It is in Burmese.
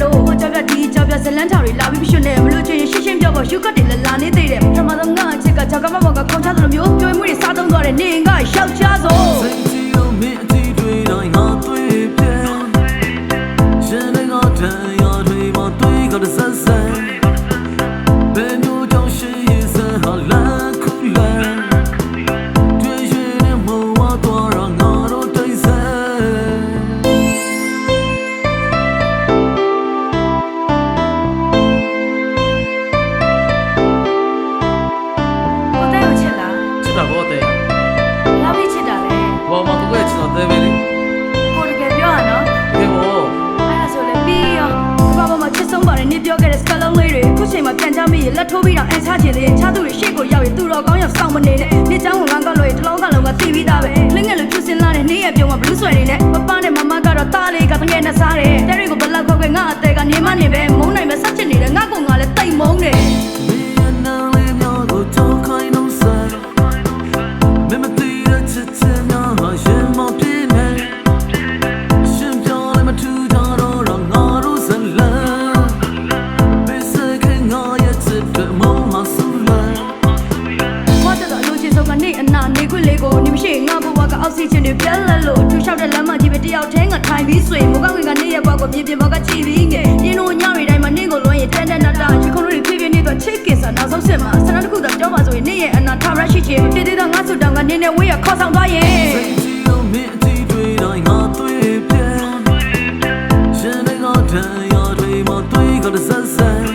လို့ကြောက်ပြဒီကြောက်ပြဇလန်းချော်တွေလာပြီးဖြစ်နေမလို့ချင်းရှင်းရှင်းပြောဖို့ယူကတ်တွေလာနေသေးတယ်ပထမဆုံးငါအချစ်ကကြောက်ကမမောကခေါင်းချသလိုမျိုးကြွေးမှုတွေစားသုံးသွားတဲ့နေငါယောက်ျားဆိုစိတ်ကြီးလို့မင်းအတီးတွေတိုင်းငါတွေ့ပြန်ရှင်လည်းငါတန်ရတွေမတွေ့ကြတဲ့ဆက်ဆက်ဘယ်မျိုးကြောင့်ရှိရစဟာလာခုလာတွေ့ရင်မဝါတော့ငါတို့တိတ်ဆက်ဘောမကိုကချင်တော့သေးပဲလေကိုတကယ်ပြောရနော်ဒီဘောအဲ့ဒါဆိုလေပြီးရောဘာမှမချစ်ဆုံးပါတယ်နေပြောခဲ့တဲ့စကားလုံးလေးတွေခုချိန်မှာပြန်ကြမိရလက်ထိုးပြီးတော့အန်ချချင်သေးချားသူတွေရှေ့ကိုရောက်ရင်သူတော်ကောင်းရောက်ဆောင်မနေနဲ့နေချောင်းကငန်းကလို့တလုံးကလုံးကတီးပြီးသားပဲလင်းငယ်လိုဖြစ်စင်လာတဲ့နေရပြုံးမှာဘလူးဆွဲနေနဲ့ပပနဲ့မမကတော့တားလေးကတငယ်နဲ့စားတယ်တဲတွေကိုဘလောက်ခွက်ခွက်ငါအသေးကနေမနေပဲမုန်းနိုင်ပဲဆက်ချင်နေတယ်ငါကောင်ကလည်းတိတ်မုန်းတယ်နေခွေလေးကိုနေမရှိငါဘဝကအောက်ဆီဂျင်တွေပြတ်လက်လို့ထူလျှောက်တဲ့လမ်းမကြီးပဲတယောက်တည်းငါထိုင်ပြီးဆွေမိုးကောင်းကနေရဘွားကိုပြင်းပြင်းဘောကကြည့်ပြီးငယ်ရင်းတို့ညတွေတိုင်းမှာနေကိုလွှမ်းရင်တန်းတန်းနာတာချီခုံတို့တွေဖြည်းဖြည်းနေတော့ချစ်ကင်ဆာနောက်ဆုံးစစ်မှာဆန္ဒတစ်ခုသာပြောပါဆိုရင်နေရဲ့အနာထားရရှိချင်တည်တည်တော့ငါဆူတောင်ကနေနဲ့ဝေးရခေါ်ဆောင်သွားရဲ့စိတ်ကြီးလို့မင်းအတီးတွေတိုင်းငါတွေ့ပြန်ရှင်တွေကတန်ရတွေမတွေ့ကြတဲ့ဆက်ဆက်